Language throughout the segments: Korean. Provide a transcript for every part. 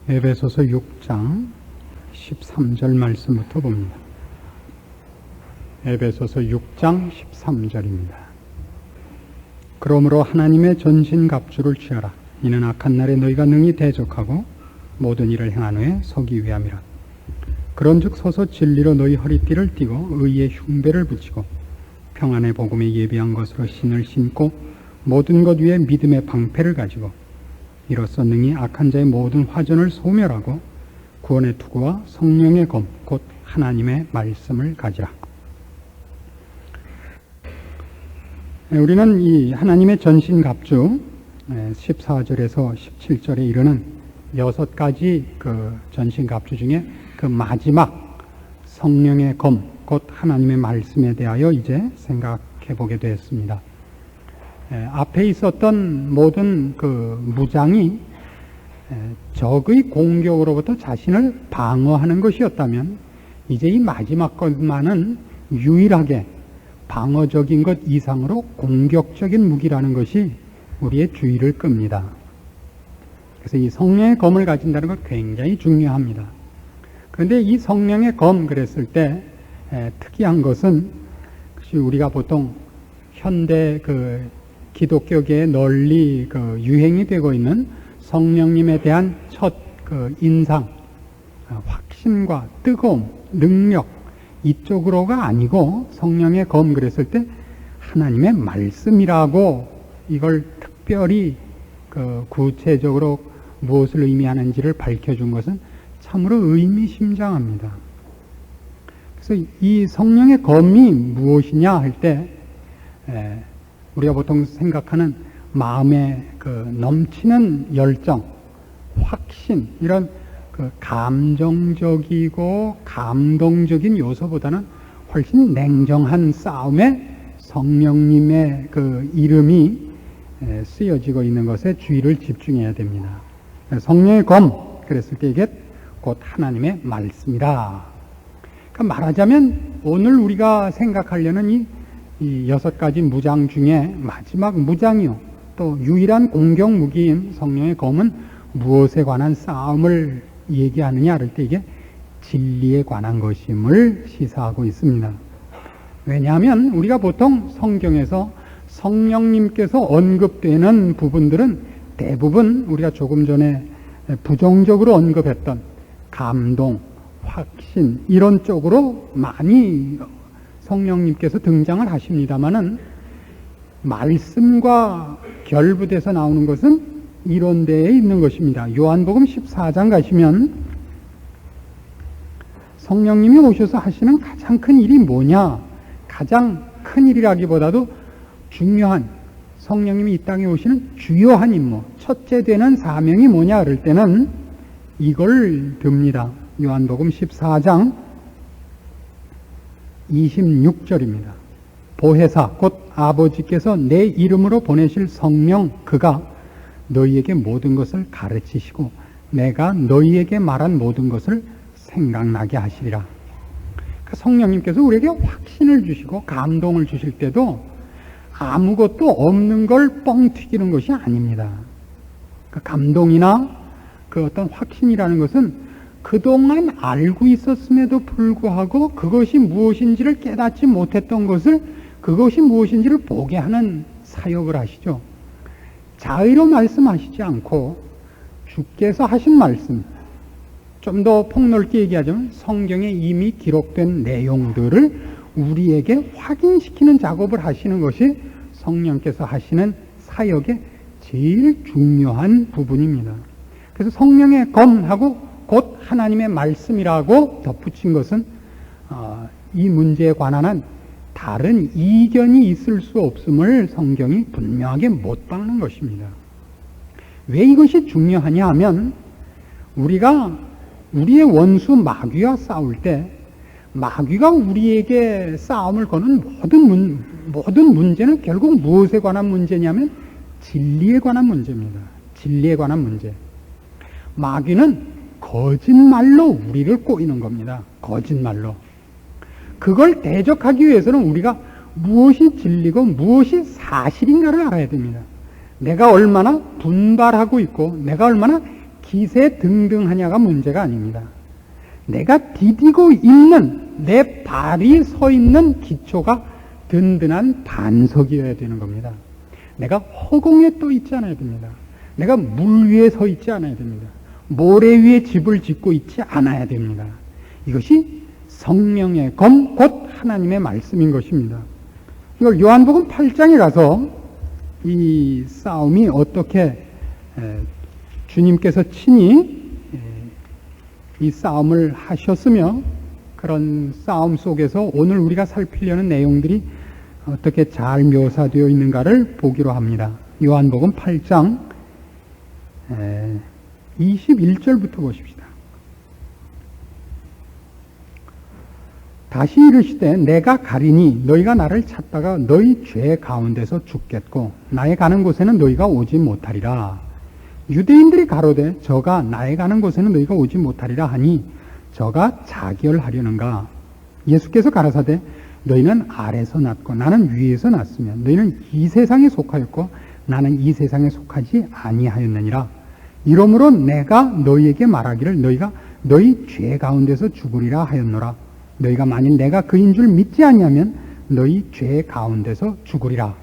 에베소서 6장 13절 말씀부터 봅니다. 에베소서 6장 13절입니다. 그러므로 하나님의 전신갑주를 취하라. 이는 악한 날에 너희가 능히 대적하고 모든 일을 행한 후에 서기 위함이라. 그런즉 서서 진리로 너희 허리띠를 띠고 의의 흉배를 붙이고 평안의 복음에 예비한 것으로 신을 신고 모든 것 위에 믿음의 방패를 가지고 이로써 능히 악한 자의 모든 화전을 소멸하고 구원의 투구와 성령의 검 곧 하나님의 말씀을 가지라. 우리는 이 하나님의 전신갑주 14절에서 17절에 이르는 6가지 그 전신갑주 중에 그 마지막 성령의 검 곧 하나님의 말씀에 대하여 이제 생각해 보게 되었습니다. 앞에 있었던 모든 그 무장이 적의 공격으로부터 자신을 방어하는 것이었다면 이제 이 마지막 것만은 유일하게 방어적인 것 이상으로 공격적인 무기라는 것이 우리의 주의를 끕니다. 그래서 이 성령의 검을 가진다는 것 굉장히 중요합니다. 그런데 이 성령의 검 그랬을 때 특이한 것은 우리가 보통 현대 그 기독교계에 널리 그 유행이 되고 있는 성령님에 대한 첫 그 인상, 확신과 뜨거움, 능력 이쪽으로가 아니고 성령의 검 그랬을 때 하나님의 말씀이라고 이걸 특별히 그 구체적으로 무엇을 의미하는지를 밝혀준 것은 참으로 의미심장합니다. 그래서 이 성령의 검이 무엇이냐 할 때 우리가 보통 생각하는 마음의 그 넘치는 열정, 확신 이런 그 감정적이고 감동적인 요소보다는 훨씬 냉정한 싸움에 성령님의 그 이름이 쓰여지고 있는 것에 주의를 집중해야 됩니다. 성령의 검 그랬을 때 이게 곧 하나님의 말씀이라. 그러니까 말하자면 오늘 우리가 생각하려는 이 6가지 무장 중에 마지막 무장이요 또 유일한 공격 무기인 성령의 검은 무엇에 관한 싸움을 얘기하느냐 할 때 이게 진리에 관한 것임을 시사하고 있습니다. 왜냐하면 우리가 보통 성경에서 성령님께서 언급되는 부분들은 대부분 우리가 조금 전에 부정적으로 언급했던 감동, 확신 이런 쪽으로 많이 성령님께서 등장을 하십니다마는 말씀과 결부돼서 나오는 것은 이런 데에 있는 것입니다. 요한복음 14장 가시면 성령님이 오셔서 하시는 가장 큰 일이 뭐냐? 가장 큰 일이라기보다도 중요한 성령님이 이 땅에 오시는 주요한 임무, 첫째 되는 사명이 뭐냐 그럴 때는 이걸 듭니다. 요한복음 14장 26절입니다. 보혜사 곧 아버지께서 내 이름으로 보내실 성령 그가 너희에게 모든 것을 가르치시고 내가 너희에게 말한 모든 것을 생각나게 하시리라. 그러니까 성령님께서 우리에게 확신을 주시고 감동을 주실 때도 아무것도 없는 걸 뻥 튀기는 것이 아닙니다. 그 감동이나 그 어떤 확신이라는 것은 그동안 알고 있었음에도 불구하고 그것이 무엇인지를 깨닫지 못했던 것을 그것이 무엇인지를 보게 하는 사역을 하시죠. 자의로 말씀하시지 않고 주께서 하신 말씀, 좀 더 폭넓게 얘기하자면 성경에 이미 기록된 내용들을 우리에게 확인시키는 작업을 하시는 것이 성령께서 하시는 사역의 제일 중요한 부분입니다. 그래서 성령의 검하고 곧 하나님의 말씀이라고 덧붙인 것은 이 문제에 관한 한 다른 이견이 있을 수 없음을 성경이 분명하게 못 박는 것입니다. 왜 이것이 중요하냐 하면 우리가 우리의 원수 마귀와 싸울 때 마귀가 우리에게 싸움을 거는 모든 문제는 결국 무엇에 관한 문제냐면 진리에 관한 문제입니다. 진리에 관한 문제. 마귀는 거짓말로 우리를 꼬이는 겁니다. 거짓말로. 그걸 대적하기 위해서는 우리가 무엇이 진리고 무엇이 사실인가를 알아야 됩니다. 내가 얼마나 분발하고 있고 내가 얼마나 기세 등등하냐가 문제가 아닙니다. 내가 디디고 있는 내 발이 서 있는 기초가 든든한 반석이어야 되는 겁니다. 내가 허공에 떠 있지 않아야 됩니다. 내가 물 위에 서 있지 않아야 됩니다. 모래 위에 집을 짓고 있지 않아야 됩니다. 이것이 성령의 검, 곧 하나님의 말씀인 것입니다. 이걸 요한복음 8장에 가서 이 싸움이 어떻게 주님께서 친히 이 싸움을 하셨으며 그런 싸움 속에서 오늘 우리가 살피려는 내용들이 어떻게 잘 묘사되어 있는가를 보기로 합니다. 요한복음 8장 21절부터 보십시다. 다시 이르시되 내가 가리니 너희가 나를 찾다가 너희 죄 가운데서 죽겠고 나의 가는 곳에는 너희가 오지 못하리라. 유대인들이 가로되 저가 나의 가는 곳에는 너희가 오지 못하리라 하니 저가 자결하려는가. 예수께서 가라사대 너희는 아래서 났고 나는 위에서 났으며 너희는 이 세상에 속하였고 나는 이 세상에 속하지 아니하였느니라. 이러므로 내가 너희에게 말하기를 너희가 너희 죄 가운데서 죽으리라 하였노라. 너희가 만일 내가 그인 줄 믿지 아니하면 너희 죄 가운데서 죽으리라.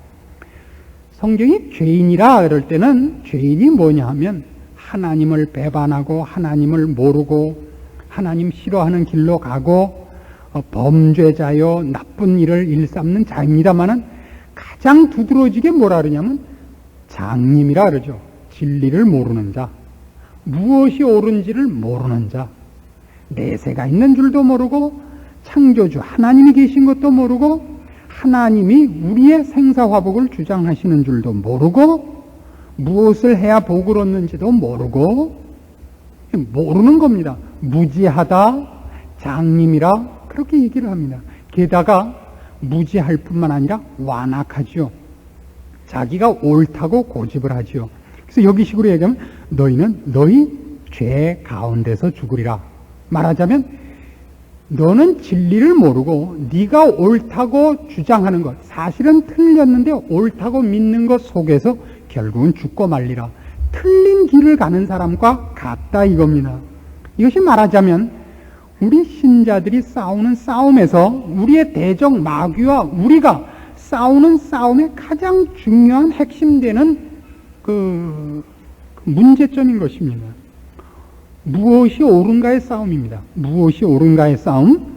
성경이 죄인이라 그럴 때는 죄인이 뭐냐 하면 하나님을 배반하고 하나님을 모르고 하나님 싫어하는 길로 가고 범죄자요 나쁜 일을 일삼는 자입니다만은 가장 두드러지게 뭐라 그러냐면 장님이라 그러죠. 진리를 모르는 자, 무엇이 옳은지를 모르는 자, 내세가 있는 줄도 모르고 창조주 하나님이 계신 것도 모르고 하나님이 우리의 생사화복을 주장하시는 줄도 모르고 무엇을 해야 복을 얻는지도 모르고 모르는 겁니다. 무지하다, 장님이라 그렇게 얘기를 합니다. 게다가 무지할 뿐만 아니라 완악하지요. 자기가 옳다고 고집을 하지요. 그래서 여기 식으로 얘기하면 너희는 너희 죄 가운데서 죽으리라. 말하자면 너는 진리를 모르고 네가 옳다고 주장하는 것, 사실은 틀렸는데 옳다고 믿는 것 속에서 결국은 죽고 말리라. 틀린 길을 가는 사람과 같다 이겁니다. 이것이 말하자면 우리 신자들이 싸우는 싸움에서 우리의 대적 마귀와 우리가 싸우는 싸움의 가장 중요한 핵심되는 그 문제점인 것입니다. 무엇이 옳은가의 싸움입니다. 무엇이 옳은가의 싸움?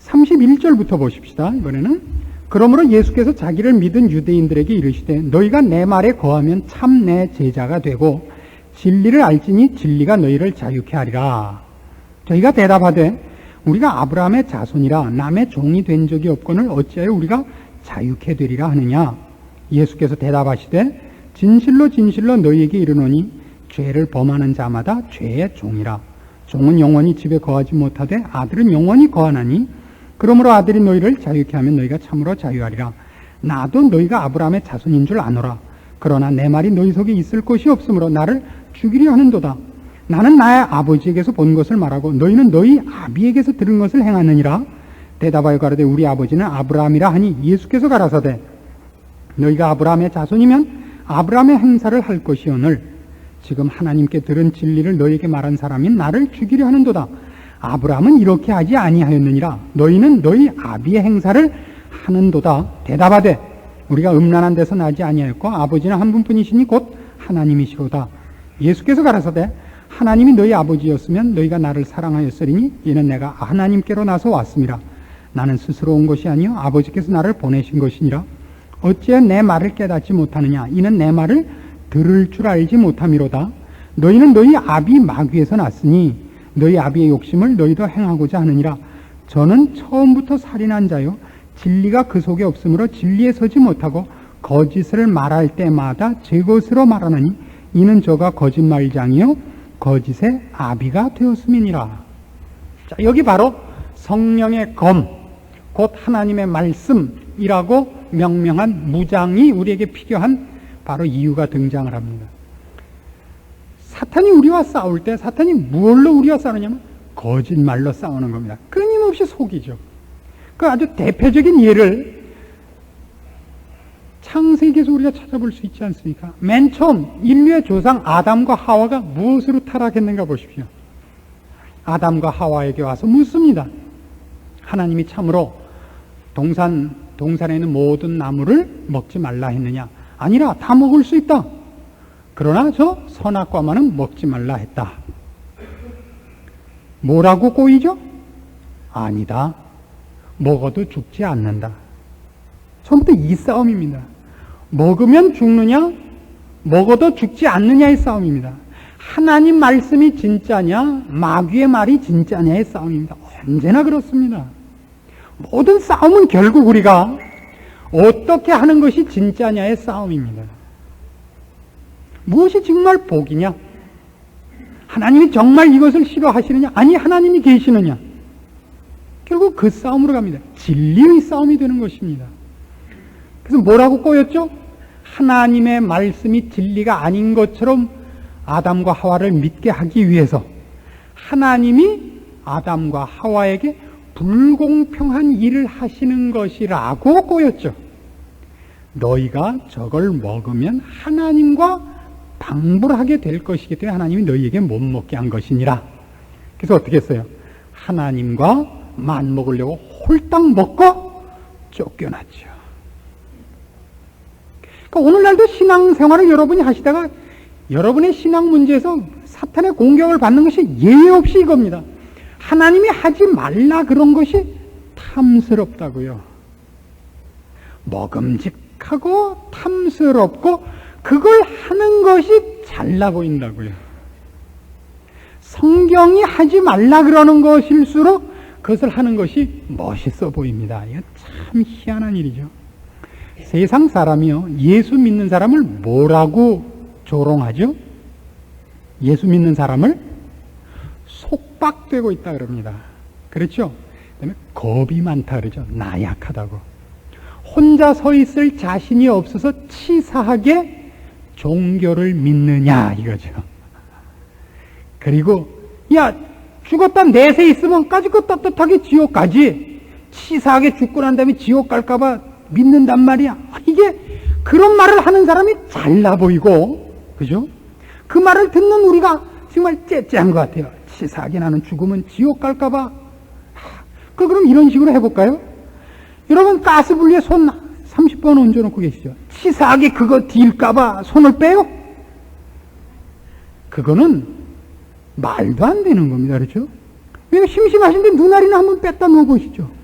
31절부터 보십시다. 이번에는 그러므로 예수께서 자기를 믿은 유대인들에게 이르시되 너희가 내 말에 거하면 참 내 제자가 되고 진리를 알지니 진리가 너희를 자유케 하리라. 저희가 대답하되 우리가 아브라함의 자손이라 남의 종이 된 적이 없거늘 어찌하여 우리가 자유케 되리라 하느냐. 예수께서 대답하시되 진실로 진실로 너희에게 이르노니 죄를 범하는 자마다 죄의 종이라. 종은 영원히 집에 거하지 못하되 아들은 영원히 거하나니 그러므로 아들이 너희를 자유케 하면 너희가 참으로 자유하리라. 나도 너희가 아브라함의 자손인 줄 아노라. 그러나 내 말이 너희 속에 있을 것이 없으므로 나를 죽이려 하는도다. 나는 나의 아버지에게서 본 것을 말하고 너희는 너희 아비에게서 들은 것을 행하느니라. 대답하여 가로되 우리 아버지는 아브라함이라 하니 예수께서 가라사대 너희가 아브라함의 자손이면 아브라함의 행사를 할 것이오늘 지금 하나님께 들은 진리를 너희에게 말한 사람인 나를 죽이려 하는도다. 아브라함은 이렇게 하지 아니하였느니라. 너희는 너희 아비의 행사를 하는도다. 대답하되 우리가 음란한 데서 나지 아니하였고 아버지는 한 분뿐이시니 곧 하나님이시로다. 예수께서 가라사대 하나님이 너희 아버지였으면 너희가 나를 사랑하였으리니 이는 내가 하나님께로 나서 왔음이라. 나는 스스로 온 것이 아니요 아버지께서 나를 보내신 것이니라. 어찌해 내 말을 깨닫지 못하느냐. 이는 내 말을 들을 줄 알지 못함이로다. 너희는 너희 아비 마귀에서 났으니 너희 아비의 욕심을 너희도 행하고자 하느니라. 저는 처음부터 살인한 자요 진리가 그 속에 없으므로 진리에 서지 못하고 거짓을 말할 때마다 제 것으로 말하느니 이는 저가 거짓말장이요 거짓의 아비가 되었음이니라. 자, 여기 바로 성령의 검, 곧 하나님의 말씀이라고 명명한 무장이 우리에게 필요한 바로 이유가 등장을 합니다. 사탄이 우리와 싸울 때 사탄이 무엇로 우리와 싸우냐면 거짓말로 싸우는 겁니다. 끊임없이 속이죠. 그 아주 대표적인 예를 창세기에서 우리가 찾아볼 수 있지 않습니까? 맨 처음 인류의 조상 아담과 하와가 무엇으로 타락했는가 보십시오. 아담과 하와에게 와서 묻습니다. 하나님이 참으로 동산에 있는 모든 나무를 먹지 말라 했느냐? 아니라 다 먹을 수 있다. 그러나 저 선악과만은 먹지 말라 했다. 뭐라고 꼬이죠? 아니다. 먹어도 죽지 않는다. 처음부터 이 싸움입니다. 먹으면 죽느냐? 먹어도 죽지 않느냐의 싸움입니다. 하나님 말씀이 진짜냐? 마귀의 말이 진짜냐의 싸움입니다. 언제나 그렇습니다. 모든 싸움은 결국 우리가 어떻게 하는 것이 진짜냐의 싸움입니다. 무엇이 정말 복이냐? 하나님이 정말 이것을 싫어하시느냐? 아니, 하나님이 계시느냐? 결국 그 싸움으로 갑니다. 진리의 싸움이 되는 것입니다. 그래서 뭐라고 꼬였죠? 하나님의 말씀이 진리가 아닌 것처럼 아담과 하와를 믿게 하기 위해서 하나님이 아담과 하와에게 불공평한 일을 하시는 것이라고 꼬였죠. 너희가 저걸 먹으면 하나님과 방불하게 될 것이기 때문에 하나님이 너희에게 못 먹게 한 것이니라. 그래서 어떻게 했어요? 하나님과 맞먹으려고 홀딱 먹고 쫓겨났죠. 그러니까 오늘날도 신앙생활을 여러분이 하시다가 여러분의 신앙 문제에서 사탄의 공격을 받는 것이 예외 없이 이겁니다. 하나님이 하지 말라 그런 것이 탐스럽다고요. 먹음직하고 탐스럽고 그걸 하는 것이 잘나 보인다고요. 성경이 하지 말라 그러는 것일수록 그것을 하는 것이 멋있어 보입니다. 이거 참 희한한 일이죠. 세상 사람이요, 예수 믿는 사람을 뭐라고 조롱하죠? 예수 믿는 사람을 속박되고 있다 그럽니다. 그렇죠? 그다음에 겁이 많다 그러죠. 나약하다고. 혼자 서 있을 자신이 없어서 치사하게 종교를 믿느냐 이거죠. 그리고 야, 죽었다 내세 있으면 까짓것 떳떳하게 지옥 가지. 치사하게 죽고 난 다음에 지옥 갈까 봐 믿는단 말이야. 이게 그런 말을 하는 사람이 잘나 보이고, 그죠? 그 말을 듣는 우리가 정말 째째한 것 같아요. 치사하게 나는 죽으면 지옥 갈까 봐. 그럼 이런 식으로 해볼까요? 여러분 가스불리에 손 30번 얹어놓고 계시죠? 치사하게 그거 딜까 봐 손을 빼요? 그거는 말도 안 되는 겁니다. 그렇죠? 왜 심심하신데 눈알이나 한번 뺐다 넣어보시죠.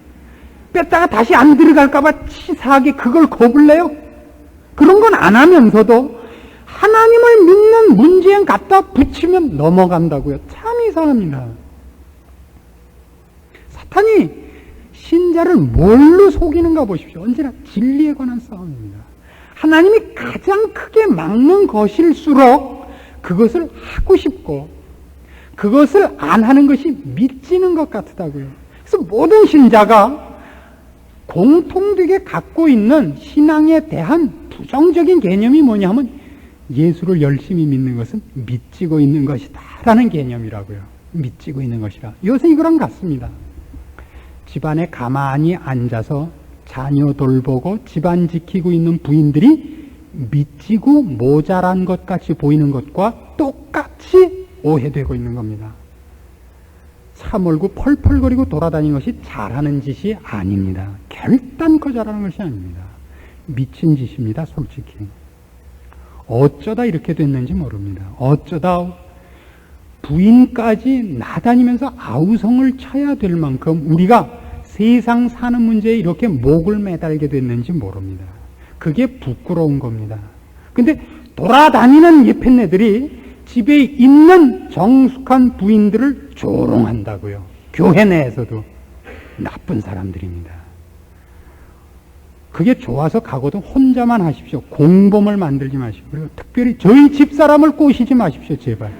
뺐다가 다시 안 들어갈까 봐 치사하게 그걸 겁을 내요? 그런 건 안 하면서도 하나님을 믿는 문제에 갖다 붙이면 넘어간다고요. 참 이상합니다. 사탄이 신자를 뭘로 속이는가 보십시오. 언제나 진리에 관한 싸움입니다. 하나님이 가장 크게 막는 것일수록 그것을 하고 싶고 그것을 안 하는 것이 믿지는 것 같다고요. 그래서 모든 신자가 공통되게 갖고 있는 신앙에 대한 부정적인 개념이 뭐냐 하면 예수를 열심히 믿는 것은 믿지고 있는 것이다 라는 개념이라고요. 믿지고 있는 것이라. 요새 이거랑 같습니다. 집안에 가만히 앉아서 자녀 돌보고 집안 지키고 있는 부인들이 믿지고 모자란 것 같이 보이는 것과 똑같이 오해되고 있는 겁니다. 차 몰고 펄펄거리고 돌아다니는 것이 잘하는 짓이 아닙니다. 결단코 잘하는 것이 아닙니다. 미친 짓입니다. 솔직히. 어쩌다 이렇게 됐는지 모릅니다. 어쩌다 부인까지 나다니면서 아우성을 쳐야 될 만큼 우리가 세상 사는 문제에 이렇게 목을 매달게 됐는지 모릅니다. 그게 부끄러운 겁니다. 근데 돌아다니는 예편네들이 집에 있는 정숙한 부인들을 조롱한다고요. 교회 내에서도 나쁜 사람들입니다. 그게 좋아서 가거든 혼자만 하십시오. 공범을 만들지 마시고. 그리고 특별히 저희 집사람을 꼬시지 마십시오. 제발.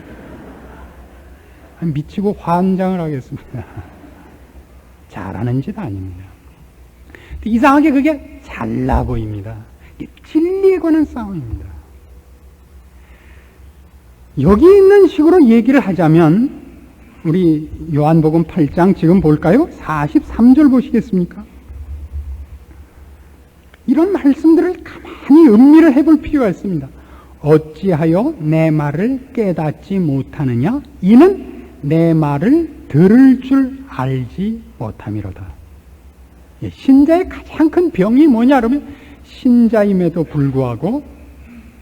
미치고 환장을 하겠습니다. 잘하는 짓 아닙니다. 이상하게 그게 잘나 보입니다. 진리에 관한 싸움입니다. 여기 있는 식으로 얘기를 하자면 우리 요한복음 8장 지금 볼까요? 43절 보시겠습니까? 이런 말씀들을 가만히 많이 음미를 해볼 필요가 있습니다. 어찌하여 내 말을 깨닫지 못하느냐? 이는 내 말을 들을 줄 알지 못함이로다. 신자의 가장 큰 병이 뭐냐 그러면 신자임에도 불구하고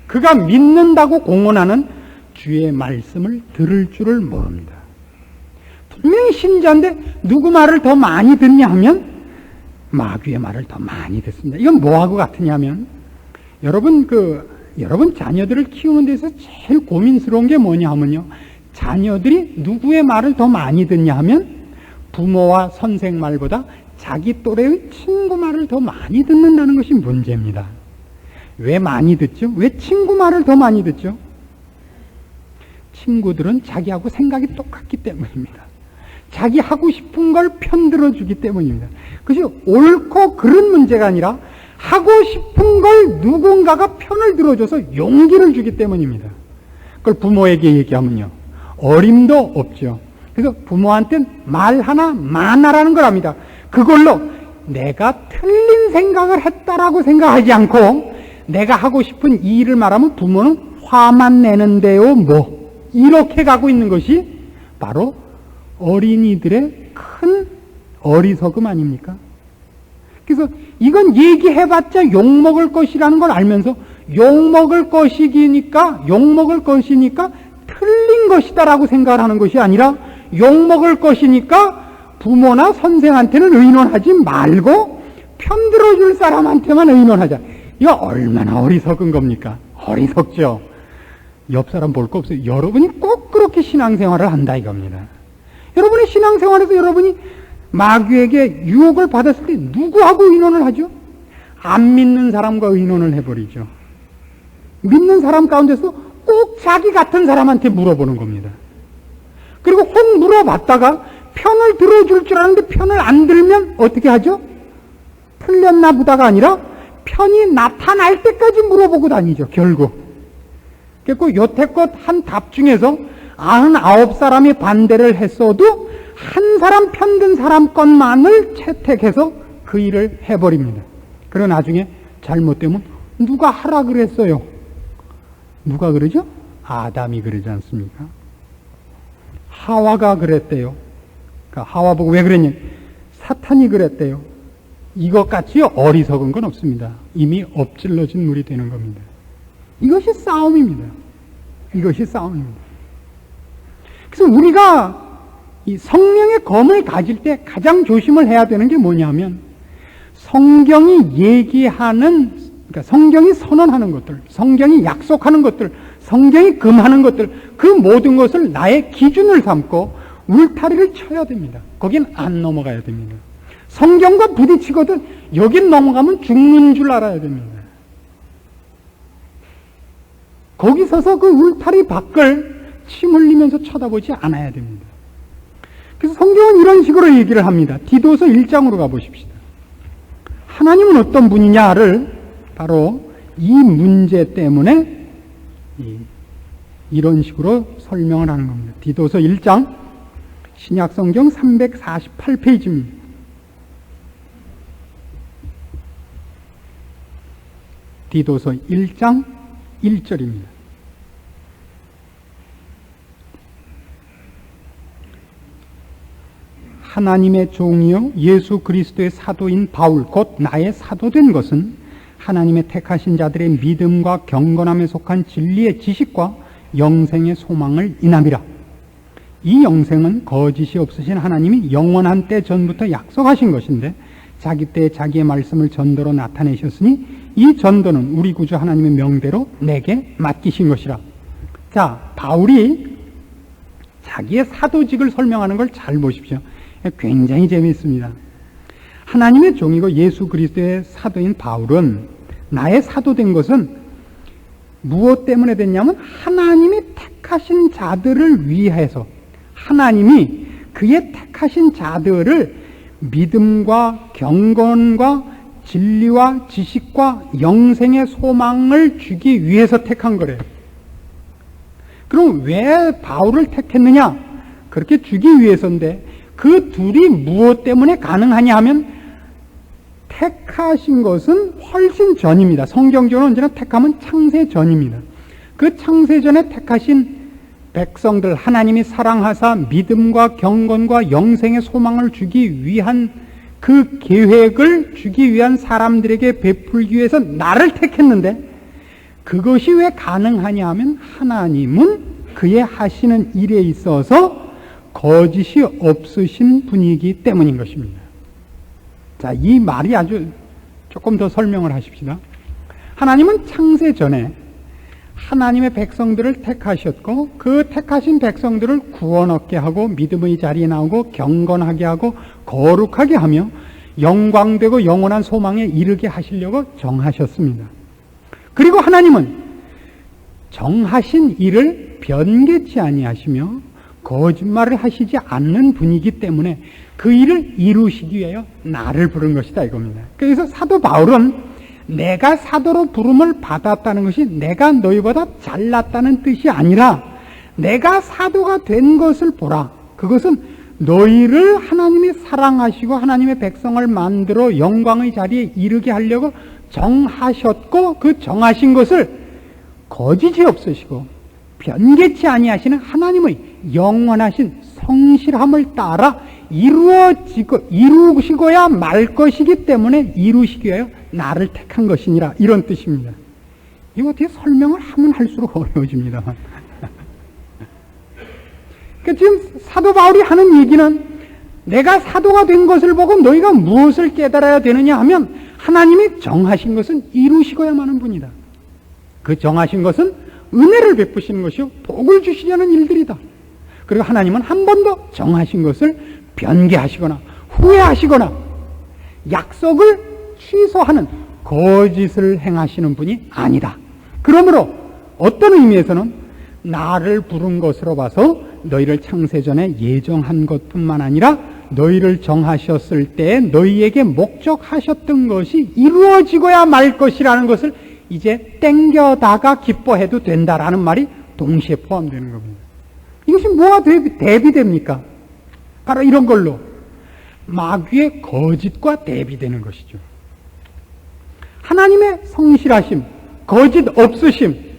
그가 믿는다고 공언하는 주의 말씀을 들을 줄을 모릅니다. 분명히 신자인데 누구 말을 더 많이 듣냐 하면 마귀의 말을 더 많이 듣습니다. 이건 뭐하고 같으냐면 여러분 자녀들을 키우는 데서 제일 고민스러운 게 뭐냐 하면요, 자녀들이 누구의 말을 더 많이 듣냐 하면 부모와 선생 말보다 자기 또래의 친구 말을 더 많이 듣는다는 것이 문제입니다. 왜 많이 듣죠? 왜 친구 말을 더 많이 듣죠? 친구들은 자기하고 생각이 똑같기 때문입니다. 자기 하고 싶은 걸 편들어주기 때문입니다. 그것이 옳고 그른 문제가 아니라 하고 싶은 걸 누군가가 편을 들어줘서 용기를 주기 때문입니다. 그걸 부모에게 얘기하면요, 어림도 없죠. 그래서 부모한테 말 하나 많아라는 걸 압니다. 그걸로 내가 틀린 생각을 했다라고 생각하지 않고 내가 하고 싶은 이 일을 말하면 부모는 화만 내는데요 뭐 이렇게 가고 있는 것이 바로 어린이들의 큰 어리석음 아닙니까? 그래서 이건 얘기해봤자 욕먹을 것이라는 걸 알면서 욕먹을 것이니까 틀린 것이다라고 생각을 하는 것이 아니라 욕먹을 것이니까 부모나 선생한테는 의논하지 말고 편들어줄 사람한테만 의논하자. 이거 얼마나 어리석은 겁니까? 어리석죠. 옆 사람 볼 거 없어요. 여러분이 꼭 그렇게 신앙생활을 한다 이겁니다. 여러분의 신앙생활에서 여러분이 마귀에게 유혹을 받았을 때 누구하고 의논을 하죠? 안 믿는 사람과 의논을 해버리죠. 믿는 사람 가운데서 꼭 자기 같은 사람한테 물어보는 겁니다. 그리고 혹 물어봤다가 편을 들어줄 줄 아는데 편을 안 들면 어떻게 하죠? 틀렸나 보다가 아니라 편이 나타날 때까지 물어보고 다니죠, 결국. 그리고 여태껏 한 답 중에서 99사람이 반대를 했어도 한 사람 편든 사람 것만을 채택해서 그 일을 해버립니다. 그리고 나중에 잘못되면 누가 하라 그랬어요? 누가 그러죠? 아담이 그러지 않습니까? 하와가 그랬대요. 그러니까 하와 보고 왜 그랬냐? 사탄이 그랬대요. 이것같이 어리석은 건 없습니다. 이미 엎질러진 물이 되는 겁니다. 이것이 싸움입니다. 이것이 싸움입니다. 그래서 우리가 이 성령의 검을 가질 때 가장 조심을 해야 되는 게 뭐냐면 성경이 얘기하는, 그러니까 성경이 선언하는 것들, 성경이 약속하는 것들, 성경이 금하는 것들, 그 모든 것을 나의 기준을 삼고 울타리를 쳐야 됩니다. 거긴 안 넘어가야 됩니다. 성경과 부딪히거든 여긴 넘어가면 죽는 줄 알아야 됩니다. 거기 서서 그 울타리 밖을 침 흘리면서 쳐다보지 않아야 됩니다. 그래서 성경은 이런 식으로 얘기를 합니다. 디도서 1장으로 가보십시다. 하나님은 어떤 분이냐를 바로 이 문제 때문에 이런 식으로 설명을 하는 겁니다. 디도서 1장 신약성경 348페이지입니다. 디도서 1장 1절입니다. 하나님의 종이요 예수 그리스도의 사도인 바울 곧 나의 사도된 것은 하나님의 택하신 자들의 믿음과 경건함에 속한 진리의 지식과 영생의 소망을 인함이라. 이 영생은 거짓이 없으신 하나님이 영원한 때 전부터 약속하신 것인데 자기 때에 자기의 말씀을 전도로 나타내셨으니 이 전도는 우리 구주 하나님의 명대로 내게 맡기신 것이라. 자, 바울이 자기의 사도직을 설명하는 걸 잘 보십시오. 굉장히 재미있습니다. 하나님의 종이고 예수 그리스도의 사도인 바울은 나의 사도된 것은 무엇 때문에 됐냐면 하나님이 택하신 자들을 위해서 하나님이 그의 택하신 자들을 믿음과 경건과 진리와 지식과 영생의 소망을 주기 위해서 택한 거래요. 그럼 왜 바울을 택했느냐? 그렇게 주기 위해서인데 그 둘이 무엇 때문에 가능하냐 하면 택하신 것은 훨씬 전입니다. 성경적으로 언제나 택함은 창세 전입니다. 그 창세 전에 택하신 백성들, 하나님이 사랑하사 믿음과 경건과 영생의 소망을 주기 위한 그 계획을 주기 위한 사람들에게 베풀기 위해서 나를 택했는데, 그것이 왜 가능하냐 하면 하나님은 그의 하시는 일에 있어서 거짓이 없으신 분이기 때문인 것입니다. 자, 이 말이 아주 조금 더 설명을 하십시다. 하나님은 창세 전에 하나님의 백성들을 택하셨고, 그 택하신 백성들을 구원 얻게 하고 믿음의 자리에 나오고 경건하게 하고 거룩하게 하며 영광되고 영원한 소망에 이르게 하시려고 정하셨습니다. 그리고 하나님은 정하신 일을 변개치 아니하시며 거짓말을 하시지 않는 분이기 때문에 그 일을 이루시기 위하여 나를 부른 것이다 이겁니다. 그래서 사도 바울은 내가 사도로 부름을 받았다는 것이 내가 너희보다 잘났다는 뜻이 아니라 내가 사도가 된 것을 보라. 그것은 너희를 하나님이 사랑하시고 하나님의 백성을 만들어 영광의 자리에 이르게 하려고 정하셨고, 그 정하신 것을 거짓이 없으시고 변개치 아니하시는 하나님의 영원하신 성실함을 따라 이루시고야 말 것이기 때문에 이루시기 위하여 나를 택한 것이니라, 이런 뜻입니다. 이거 어떻게 설명을 하면 할수록 어려워집니다. 그러니까 지금 사도 바울이 하는 얘기는 내가 사도가 된 것을 보고 너희가 무엇을 깨달아야 되느냐 하면 하나님이 정하신 것은 이루시고야만 하는 분이다. 그 정하신 것은 은혜를 베푸시는 것이요 복을 주시려는 일들이다. 그리고 하나님은 한 번도 정하신 것을 변개하시거나 후회하시거나 약속을 취소하는 거짓을 행하시는 분이 아니다. 그러므로 어떤 의미에서는 나를 부른 것으로 봐서 너희를 창세전에 예정한 것뿐만 아니라 너희를 정하셨을 때 너희에게 목적하셨던 것이 이루어지고야 말 것이라는 것을 이제 땡겨다가 기뻐해도 된다라는 말이 동시에 포함되는 겁니다. 이것이 뭐가 대비됩니까? 바로 이런 걸로 마귀의 거짓과 대비되는 것이죠. 하나님의 성실하심, 거짓 없으심,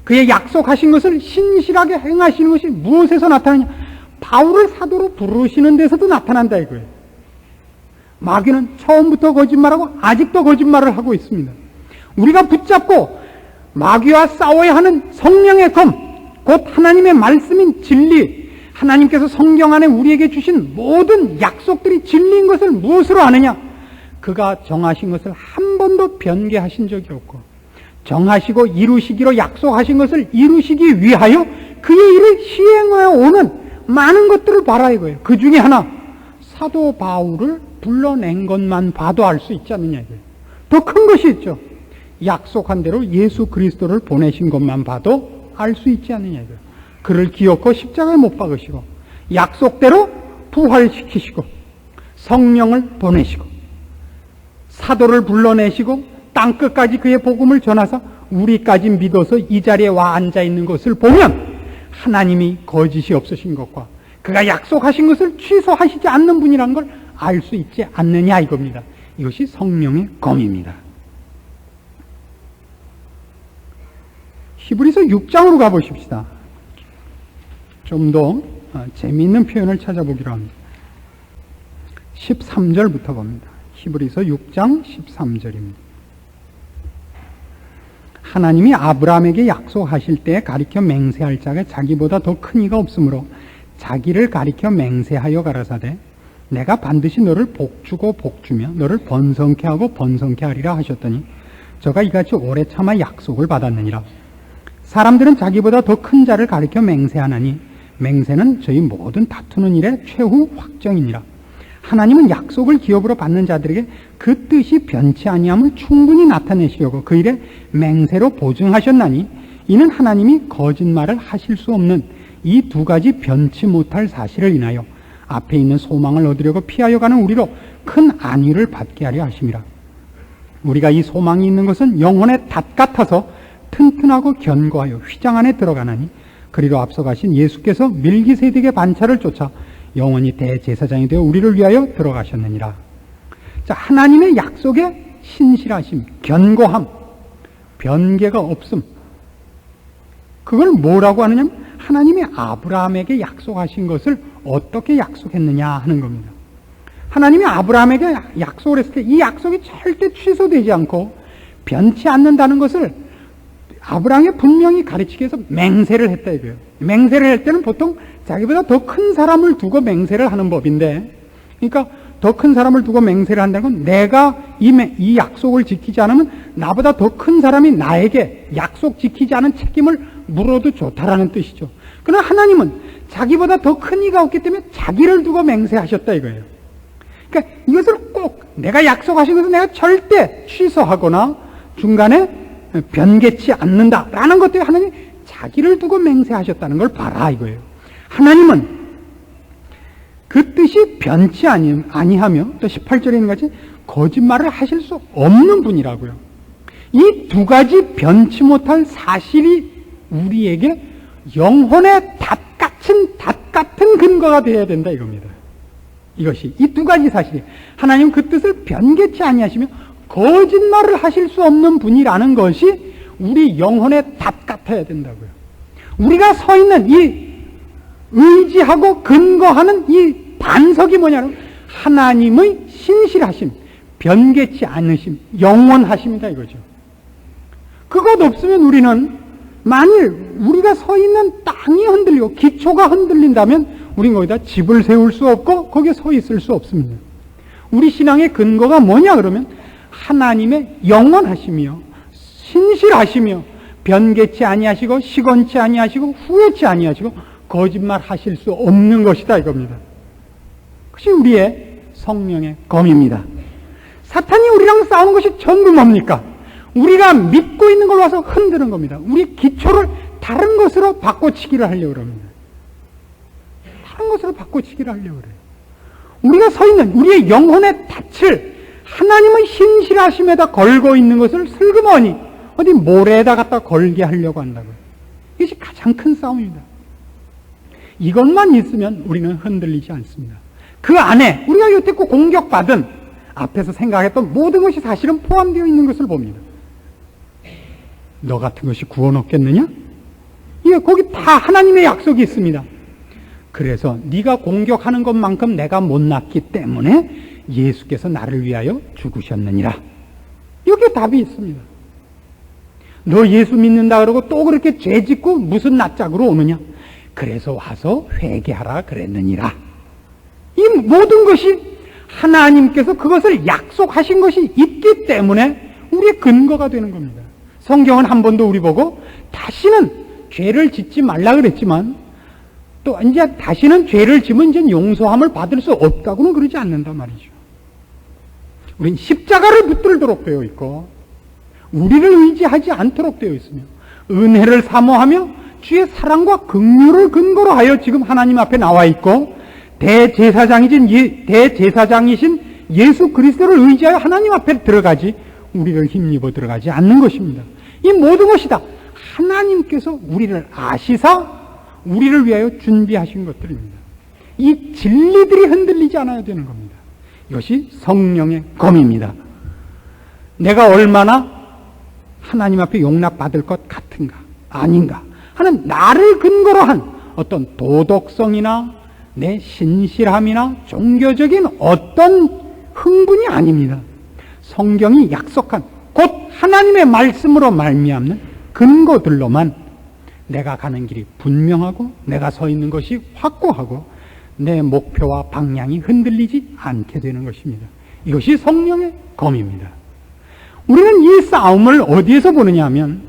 그의 약속하신 것을 신실하게 행하시는 것이 무엇에서 나타나냐? 바울을 사도로 부르시는 데서도 나타난다 이거예요. 마귀는 처음부터 거짓말하고 아직도 거짓말을 하고 있습니다. 우리가 붙잡고 마귀와 싸워야 하는 성령의 검, 곧 하나님의 말씀인 진리, 하나님께서 성경 안에 우리에게 주신 모든 약속들이 진리인 것을 무엇으로 아느냐? 그가 정하신 것을 한 번도 변개하신 적이 없고 정하시고 이루시기로 약속하신 것을 이루시기 위하여 그의 일을 시행하여 오는 많은 것들을 봐라 이거예요. 그 중에 하나, 사도 바울을 불러낸 것만 봐도 알 수 있지 않느냐 이거예요. 더 큰 것이 있죠. 약속한 대로 예수 그리스도를 보내신 것만 봐도 알 수 있지 않느냐 이거예요. 그를 기어코 십자가에 못 박으시고 약속대로 부활시키시고 성령을 보내시고 사도를 불러내시고 땅끝까지 그의 복음을 전하사 우리까지 믿어서 이 자리에 와 앉아있는 것을 보면 하나님이 거짓이 없으신 것과 그가 약속하신 것을 취소하시지 않는 분이라는 걸 알 수 있지 않느냐 이겁니다. 이것이 성령의 검입니다. 히브리서 6장으로 가보십시다. 좀 더 재미있는 표현을 찾아보기로 합니다. 13절부터 봅니다. 히브리서 6장 13절입니다. 하나님이 아브라함에게 약속하실 때 가리켜 맹세할 자가 자기보다 더 큰 이가 없으므로 자기를 가리켜 맹세하여 가라사대 내가 반드시 너를 복주고 복주며 너를 번성케 하고 번성케 하리라 하셨더니 저가 이같이 오래 참아 약속을 받았느니라. 사람들은 자기보다 더 큰 자를 가리켜 맹세하나니 맹세는 저희 모든 다투는 일의 최후 확정이니라. 하나님은 약속을 기업으로 받는 자들에게 그 뜻이 변치 아니함을 충분히 나타내시려고 그 일에 맹세로 보증하셨나니 이는 하나님이 거짓말을 하실 수 없는 이 두 가지 변치 못할 사실을 인하여 앞에 있는 소망을 얻으려고 피하여 가는 우리로 큰 안위를 받게 하려 하심이라. 우리가 이 소망이 있는 것은 영혼의 닷 같아서 튼튼하고 견고하여 휘장 안에 들어가나니 그리로 앞서 가신 예수께서 밀기세덱의 반차를 쫓아 영원히 대제사장이 되어 우리를 위하여 들어가셨느니라. 자, 하나님의 약속에 신실하심, 견고함, 변개가 없음. 그걸 뭐라고 하느냐면 하나님이 아브라함에게 약속하신 것을 어떻게 약속했느냐 하는 겁니다. 하나님이 아브라함에게 약속을 했을 때 이 약속이 절대 취소되지 않고 변치 않는다는 것을 아브라함이 분명히 가르치기 위해서 맹세를 했다 이거예요. 맹세를 할 때는 보통 자기보다 더 큰 사람을 두고 맹세를 하는 법인데, 그러니까 더 큰 사람을 두고 맹세를 한다는 건 내가 이 약속을 지키지 않으면 나보다 더 큰 사람이 나에게 약속 지키지 않은 책임을 물어도 좋다라는 뜻이죠. 그러나 하나님은 자기보다 더 큰 이가 없기 때문에 자기를 두고 맹세하셨다 이거예요. 그러니까 이것을 꼭 내가 약속하신 것을 내가 절대 취소하거나 중간에 변개치 않는다라는 것 때문에 하나님이 자기를 두고 맹세하셨다는 걸 봐라 이거예요. 하나님은 그 뜻이 변치 아니하며 또 18절에 있는 같이 거짓말을 하실 수 없는 분이라고요. 이 두 가지 변치 못할 사실이 우리에게 영혼의 닷 같은 근거가 되어야 된다 이겁니다. 이것이 이 두 가지 사실이 하나님 그 뜻을 변개치 아니하시며 거짓말을 하실 수 없는 분이라는 것이 우리 영혼의 닷 같아야 된다고요. 우리가 서 있는 이 의지하고 근거하는 이 반석이 뭐냐면 하나님의 신실하심, 변개치 않으심, 영원하심이다 이거죠. 그것 없으면 우리는 만일 우리가 서 있는 땅이 흔들리고 기초가 흔들린다면 우리는 거기다 집을 세울 수 없고 거기에 서 있을 수 없습니다. 우리 신앙의 근거가 뭐냐 그러면 하나님의 영원하심이요, 신실하시며 변개치 아니하시고 시건치 아니하시고 후회치 아니하시고 거짓말 하실 수 없는 것이다 이겁니다. 그것이 우리의 성령의 검입니다. 사탄이 우리랑 싸우는 것이 전부 뭡니까? 우리가 믿고 있는 걸 와서 흔드는 겁니다. 우리 기초를 다른 것으로 바꿔치기를 하려고 합니다. 다른 것으로 바꿔치기를 하려고 그래요. 우리가 서 있는 우리의 영혼의 닻을 하나님의 신실하심에다 걸고 있는 것을 슬그머니 어디 모래에다 갖다 걸게 하려고 한다고요. 이것이 가장 큰 싸움입니다. 이것만 있으면 우리는 흔들리지 않습니다. 그 안에 우리가 여태껏 공격받은 앞에서 생각했던 모든 것이 사실은 포함되어 있는 것을 봅니다. 너 같은 것이 구원 얻겠느냐? 예, 거기 다 하나님의 약속이 있습니다. 그래서 네가 공격하는 것만큼 내가 못났기 때문에 예수께서 나를 위하여 죽으셨느니라. 여기에 답이 있습니다. 너 예수 믿는다 그러고 또 그렇게 죄 짓고 무슨 낯짝으로 오느냐? 그래서 와서 회개하라 그랬느니라. 이 모든 것이 하나님께서 그것을 약속하신 것이 있기 때문에 우리의 근거가 되는 겁니다. 성경은 한 번도 우리 보고 다시는 죄를 짓지 말라 그랬지만 또 이제 다시는 죄를 지면 이제 용서함을 받을 수 없다고는 그러지 않는단 말이죠. 우린 십자가를 붙들도록 되어 있고 우리를 의지하지 않도록 되어 있으며 은혜를 사모하며 주의 사랑과 긍휼을 근거로 하여 지금 하나님 앞에 나와 있고 대제사장이신 예수 그리스도를 의지하여 하나님 앞에 들어가지 우리를 힘입어 들어가지 않는 것입니다. 이 모든 것이 다 하나님께서 우리를 아시사 우리를 위하여 준비하신 것들입니다. 이 진리들이 흔들리지 않아야 되는 겁니다. 이것이 성령의 검입니다. 내가 얼마나 하나님 앞에 용납받을 것 같은가 아닌가 하는 나를 근거로 한 어떤 도덕성이나 내 신실함이나 종교적인 어떤 흥분이 아닙니다. 성경이 약속한 곧 하나님의 말씀으로 말미암는 근거들로만 내가 가는 길이 분명하고 내가 서 있는 것이 확고하고 내 목표와 방향이 흔들리지 않게 되는 것입니다. 이것이 성령의 검입니다. 우리는 이 싸움을 어디에서 보느냐 하면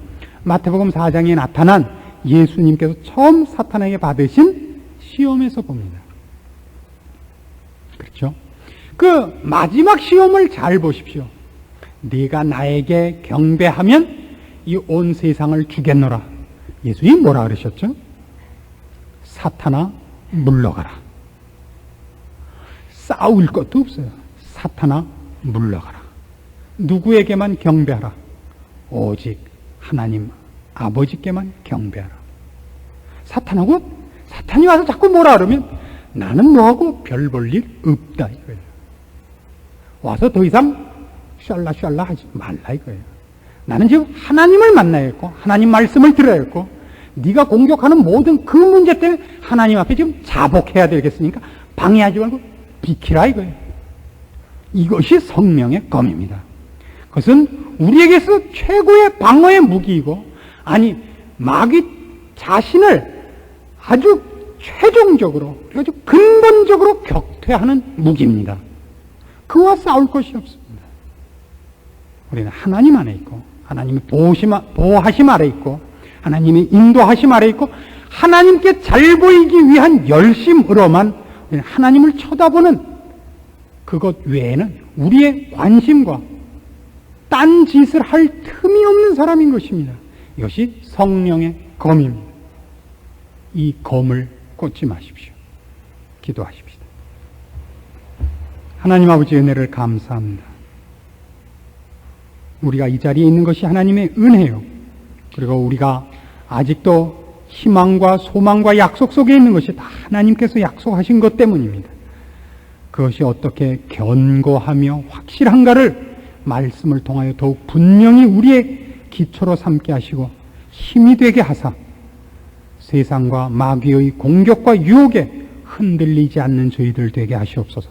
마태복음 4장에 나타난 예수님께서 처음 사탄에게 받으신 시험에서 봅니다. 그렇죠? 그 마지막 시험을 잘 보십시오. 네가 나에게 경배하면 이 온 세상을 주겠노라. 예수님이 뭐라 그러셨죠? 사탄아 물러가라. 싸울 것도 없어요. 사탄아 물러가라. 누구에게만 경배하라. 오직 하나님 아버지께만 경배하라. 사탄이 와서 자꾸 뭐라 그러면 나는 너하고 별 볼 일 없다 이거예요. 와서 더 이상 샬라 하지 말라 이거예요. 나는 지금 하나님을 만나야 했고 하나님 말씀을 들어야 했고 네가 공격하는 모든 그 문제 때문에 하나님 앞에 지금 자복해야 되겠으니까 방해하지 말고 비키라 이거예요. 이것이 성령의 검입니다. 그것은 우리에게서 최고의 방어의 무기이고, 아니 마귀 자신을 아주 최종적으로, 아주 근본적으로 격퇴하는 무기입니다. 그와 싸울 것이 없습니다. 우리는 하나님 안에 있고 하나님의 보호하심 아래 있고 하나님의 인도하심 아래 있고 하나님께 잘 보이기 위한 열심으로만 우리는 하나님을 쳐다보는 그것 외에는 우리의 관심과 딴 짓을 할 틈이 없는 사람인 것입니다. 이것이 성령의 검입니다. 이 검을 꽂지 마십시오. 기도하십시다. 하나님 아버지 은혜를 감사합니다. 우리가 이 자리에 있는 것이 하나님의 은혜요. 그리고 우리가 아직도 희망과 소망과 약속 속에 있는 것이 다 하나님께서 약속하신 것 때문입니다. 그것이 어떻게 견고하며 확실한가를 말씀을 통하여 더욱 분명히 우리의 기초로 삼게 하시고 힘이 되게 하사 세상과 마귀의 공격과 유혹에 흔들리지 않는 저희들 되게 하시옵소서.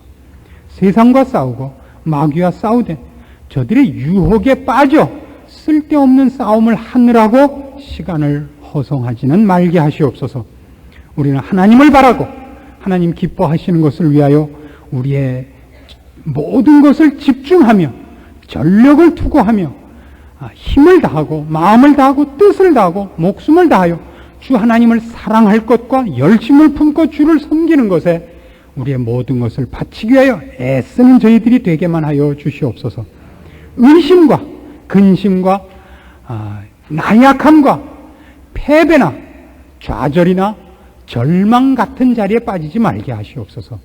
세상과 싸우고 마귀와 싸우되 저들의 유혹에 빠져 쓸데없는 싸움을 하느라고 시간을 허송하지는 말게 하시옵소서. 우리는 하나님을 바라고 하나님 기뻐하시는 것을 위하여 우리의 모든 것을 집중하며 전력을 투구하며 힘을 다하고 마음을 다하고 뜻을 다하고 목숨을 다하여 주 하나님을 사랑할 것과 열심을 품고 주를 섬기는 것에 우리의 모든 것을 바치기 위하여 애쓰는 저희들이 되게만 하여 주시옵소서. 의심과 근심과 나약함과 패배나 좌절이나 절망 같은 자리에 빠지지 말게 하시옵소서.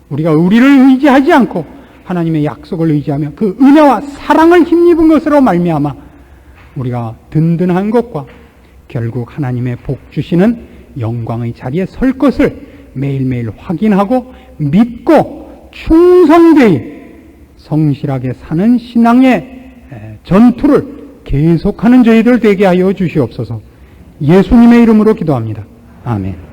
우리가 우리를 의지하지 않고 하나님의 약속을 의지하며 그 은혜와 사랑을 힘입은 것으로 말미암아 우리가 든든한 것과 결국 하나님의 복 주시는 영광의 자리에 설 것을 매일매일 확인하고 믿고 충성되이 성실하게 사는 신앙의 전투를 계속하는 저희들 되게 하여 주시옵소서. 예수님의 이름으로 기도합니다. 아멘.